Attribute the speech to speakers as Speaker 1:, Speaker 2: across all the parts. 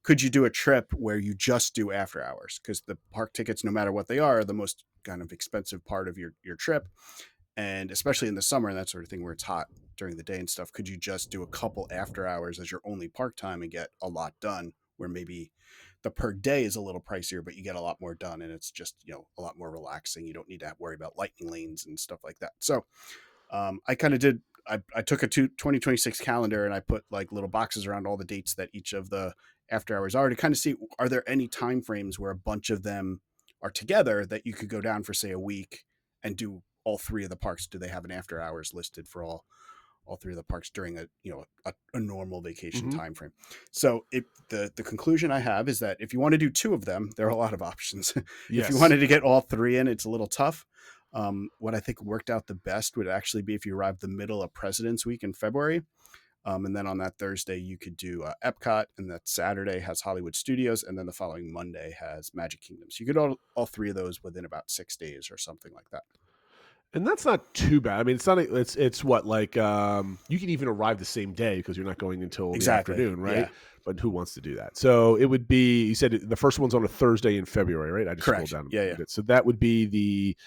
Speaker 1: could you do a trip where you just do after hours? Because the park tickets, no matter what they are the most kind of expensive part of your trip, and especially in the summer and that sort of thing where it's hot during the day and stuff. Could you just do a couple after hours as your only park time and get a lot done? Where maybe the per day is a little pricier, but you get a lot more done, and it's just a lot more relaxing. You don't need to worry about lightning lanes and stuff like that. So I kind of did. I took a 2026 calendar and I put like little boxes around all the dates that each of the after hours are to kind of see, are there any time frames where a bunch of them are together that you could go down for say a week and do all three of the parks? Do they have an after hours listed for all three of the parks during a normal vacation
Speaker 2: Mm-hmm.
Speaker 1: time frame? So the conclusion I have is that if you want to do two of them, there are a lot of options. If you
Speaker 2: Yes.
Speaker 1: wanted to get all three in, it's a little tough. What I think worked out the best would actually be if you arrived the middle of President's Week in February. And then on that Thursday, you could do Epcot, and that Saturday has Hollywood Studios, and then the following Monday has Magic Kingdom. So you could all three of those within about 6 days or something like that.
Speaker 2: And that's not too bad. I mean, it's not. It's what like you can even arrive the same day because you're not going until the
Speaker 1: Exactly.
Speaker 2: afternoon, right?
Speaker 1: Yeah.
Speaker 2: But who wants to do that? So it would be. You said the first one's on a Thursday in February, right? I just scrolled
Speaker 1: Correct.
Speaker 2: down
Speaker 1: Yeah.
Speaker 2: a
Speaker 1: Yeah.
Speaker 2: bit. So that would be the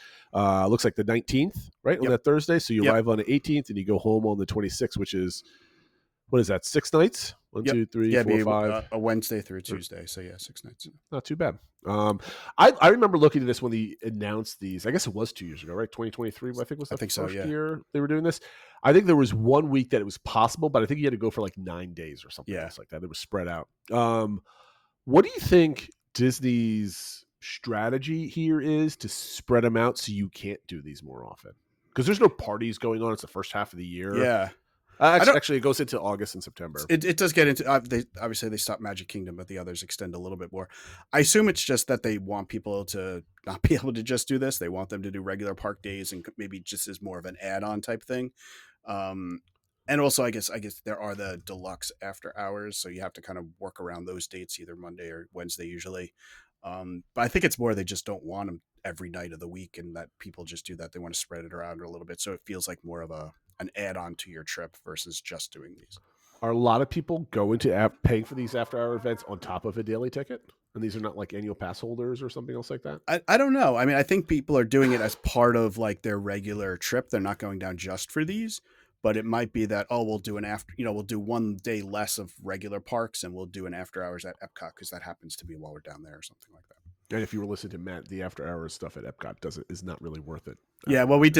Speaker 2: looks like the 19th, right, on
Speaker 1: Yep.
Speaker 2: that Thursday. So you
Speaker 1: Yep.
Speaker 2: arrive on the 18th and you go home on the 26th, which is what is that? 6 nights? One,
Speaker 1: Yep.
Speaker 2: two, three,
Speaker 1: Yeah.
Speaker 2: four,
Speaker 1: Be
Speaker 2: five.
Speaker 1: a Wednesday through Tuesday. So yeah, 6 nights.
Speaker 2: Not too bad. Um, I remember looking at this when they announced these. I guess it was 2 years ago, right? 2023, I think was
Speaker 1: I
Speaker 2: the
Speaker 1: think so.
Speaker 2: first
Speaker 1: Yeah.
Speaker 2: year they were doing this. I think there was one week that it was possible, but I think you had to go for like 9 days or something
Speaker 1: Yeah.
Speaker 2: else like that. It was spread out. What do you think Disney's strategy here is to spread them out so you can't do these more often? Because there's no parties going on. It's the first half of the year.
Speaker 1: Yeah. I
Speaker 2: Actually,
Speaker 1: don't.
Speaker 2: actually, it goes into August and September.
Speaker 1: It does get into. They obviously they stopped Magic Kingdom, but the others extend a little bit more. I assume it's just that they want people to not be able to just do this. They want them to do regular park days and maybe just as more of an add-on type thing. Um, and also, I guess there are the deluxe after hours, so you have to kind of work around those dates, either Monday or Wednesday usually. But I think it's more they just don't want them every night of the week, and that people just do that. They want to spread it around a little bit, so it feels like more of an add-on to your trip versus just doing these.
Speaker 2: Are a lot of people going to paying for these after hour events on top of a daily ticket? And these are not like annual pass holders or something else like that?
Speaker 1: I don't know. I mean, I think people are doing it as part of like their regular trip. They're not going down just for these, but it might be that, oh, we'll do an after, we'll do one day less of regular parks and we'll do an after hours at Epcot because that happens to be while we're down there or something like that.
Speaker 2: And if you were listening to Matt, the after hours stuff at Epcot is not really worth it.
Speaker 1: Yeah, well, we